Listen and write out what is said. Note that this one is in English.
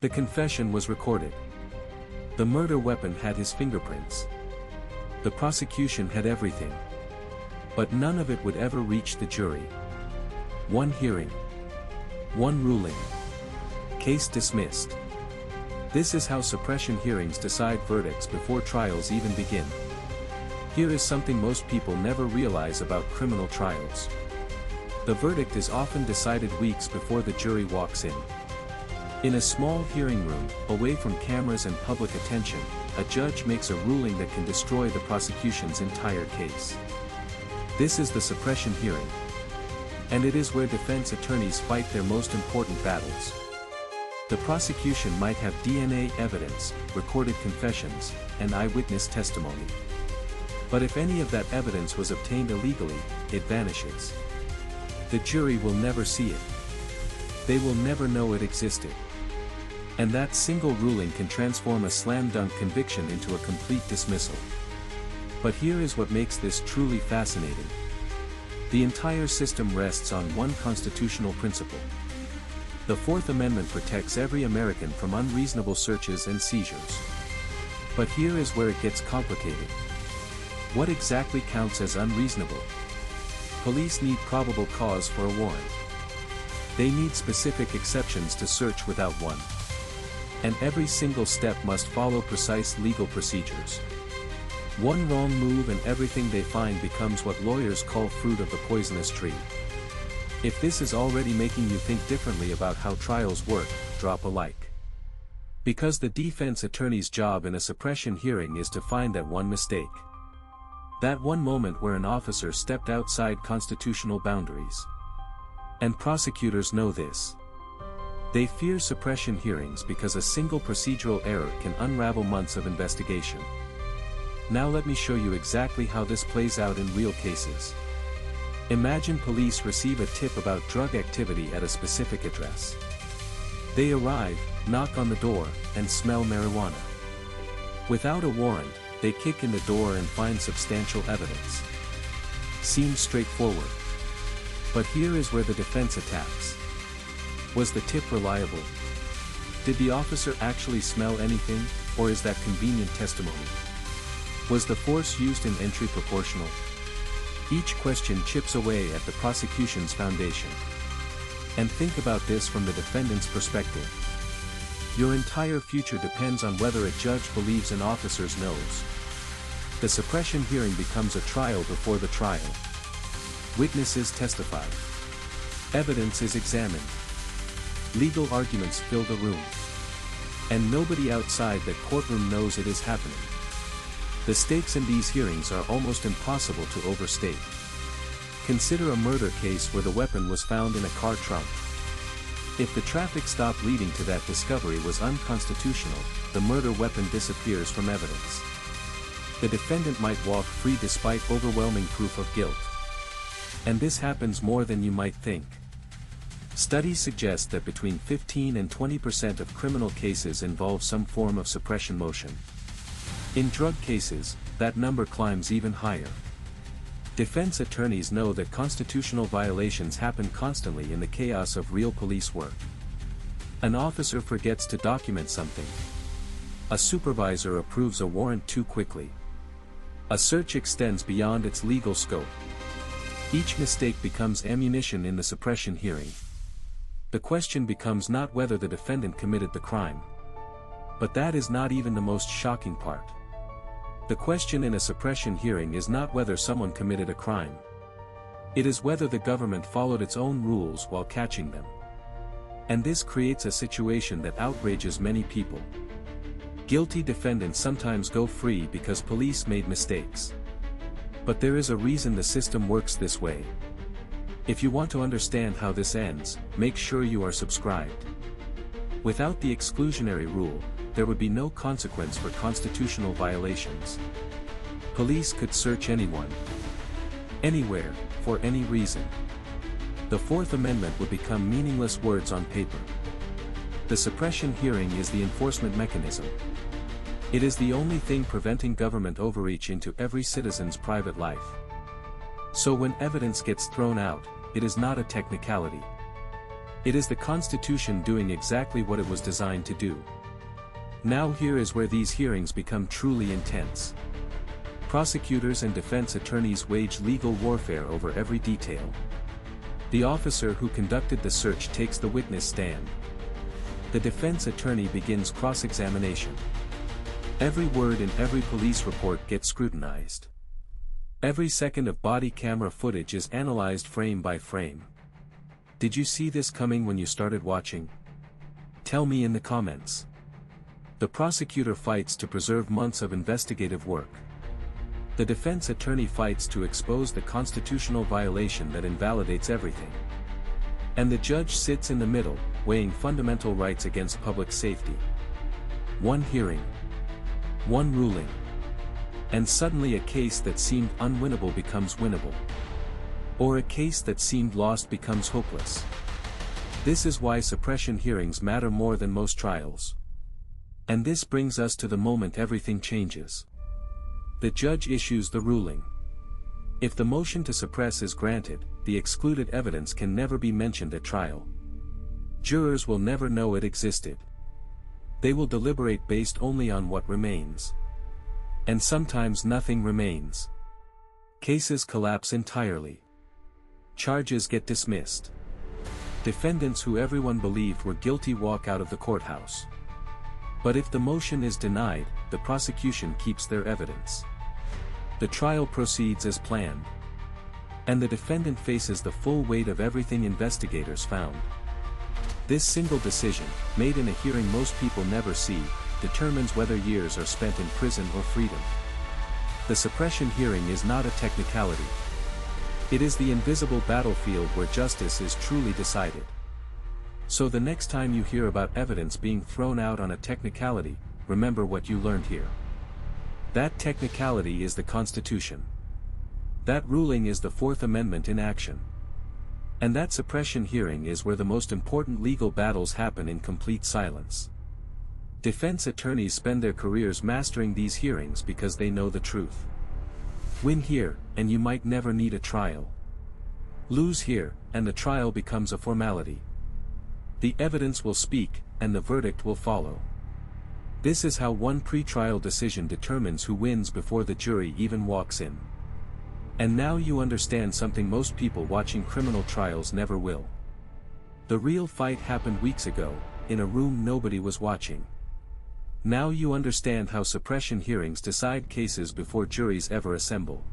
The confession was recorded. The murder weapon had his fingerprints. The prosecution had everything. But none of it would ever reach the jury. One hearing. One ruling. Case dismissed. This is how suppression hearings decide verdicts before trials even begin. Here is something most people never realize about criminal trials. The verdict is often decided weeks before the jury walks in. In a small hearing room, away from cameras and public attention, a judge makes a ruling that can destroy the prosecution's entire case. This is the suppression hearing. And it is where defense attorneys fight their most important battles. The prosecution might have DNA evidence, recorded confessions, and eyewitness testimony. But if any of that evidence was obtained illegally, it vanishes. The jury will never see it. They will never know it existed. And that single ruling can transform a slam-dunk conviction into a complete dismissal. But here is what makes this truly fascinating. The entire system rests on one constitutional principle. The Fourth Amendment protects every American from unreasonable searches and seizures. But here is where it gets complicated. What exactly counts as unreasonable? Police need probable cause for a warrant. They need specific exceptions to search without one. And every single step must follow precise legal procedures. One wrong move and everything they find becomes what lawyers call fruit of the poisonous tree. If this is already making you think differently about how trials work, drop a like. Because the defense attorney's job in a suppression hearing is to find that one mistake. That one moment where an officer stepped outside constitutional boundaries. And prosecutors know this. They fear suppression hearings because a single procedural error can unravel months of investigation. Now let me show you exactly how this plays out in real cases. Imagine police receive a tip about drug activity at a specific address. They arrive, knock on the door, and smell marijuana. Without a warrant, they kick in the door and find substantial evidence. Seems straightforward. But here is where the defense attacks. Was the tip reliable? Did the officer actually smell anything, or is that convenient testimony? Was the force used in entry proportional? Each question chips away at the prosecution's foundation. And think about this from the defendant's perspective. Your entire future depends on whether a judge believes an officer's nose. The suppression hearing becomes a trial before the trial. Witnesses testify. Evidence is examined. Legal arguments fill the room. And nobody outside that courtroom knows it is happening. The stakes in these hearings are almost impossible to overstate. Consider a murder case where the weapon was found in a car trunk. If the traffic stop leading to that discovery was unconstitutional, the murder weapon disappears from evidence. The defendant might walk free despite overwhelming proof of guilt. And this happens more than you might think. Studies suggest that between 15 and 20% of criminal cases involve some form of suppression motion. In drug cases, that number climbs even higher. Defense attorneys know that constitutional violations happen constantly in the chaos of real police work. An officer forgets to document something. A supervisor approves a warrant too quickly. A search extends beyond its legal scope. Each mistake becomes ammunition in the suppression hearing. The question becomes not whether the defendant committed the crime. But that is not even the most shocking part. The question in a suppression hearing is not whether someone committed a crime. It is whether the government followed its own rules while catching them. And this creates a situation that outrages many people. Guilty defendants sometimes go free because police made mistakes. But there is a reason the system works this way. If you want to understand how this ends, make sure you are subscribed. Without the exclusionary rule, there would be no consequence for constitutional violations. Police could search anyone, anywhere, for any reason. The Fourth Amendment would become meaningless words on paper. The suppression hearing is the enforcement mechanism. It is the only thing preventing government overreach into every citizen's private life. So when evidence gets thrown out, it is not a technicality. It is the Constitution doing exactly what it was designed to do. Now here is where these hearings become truly intense. Prosecutors and defense attorneys wage legal warfare over every detail. The officer who conducted the search takes the witness stand. The defense attorney begins cross-examination. Every word in every police report gets scrutinized. Every second of body camera footage is analyzed frame by frame. Did you see this coming when you started watching? Tell me in the comments. The prosecutor fights to preserve months of investigative work. The defense attorney fights to expose the constitutional violation that invalidates everything. And the judge sits in the middle, weighing fundamental rights against public safety. One hearing. One ruling. And suddenly a case that seemed unwinnable becomes winnable. Or a case that seemed lost becomes hopeless. This is why suppression hearings matter more than most trials. And this brings us to the moment everything changes. The judge issues the ruling. If the motion to suppress is granted, the excluded evidence can never be mentioned at trial. Jurors will never know it existed. They will deliberate based only on what remains. And sometimes nothing remains. Cases collapse entirely. Charges get dismissed. Defendants who everyone believed were guilty walk out of the courthouse. But if the motion is denied, the prosecution keeps their evidence. The trial proceeds as planned. And the defendant faces the full weight of everything investigators found. This single decision, made in a hearing most people never see, determines whether years are spent in prison or freedom. The suppression hearing is not a technicality. It is the invisible battlefield where justice is truly decided. So the next time you hear about evidence being thrown out on a technicality, remember what you learned here. That technicality is the Constitution. That ruling is the Fourth Amendment in action. And that suppression hearing is where the most important legal battles happen in complete silence. Defense attorneys spend their careers mastering these hearings because they know the truth. Win here, and you might never need a trial. Lose here, and the trial becomes a formality. The evidence will speak, and the verdict will follow. This is how one pretrial decision determines who wins before the jury even walks in. And now you understand something most people watching criminal trials never will. The real fight happened weeks ago, in a room nobody was watching. Now you understand how suppression hearings decide cases before juries ever assemble.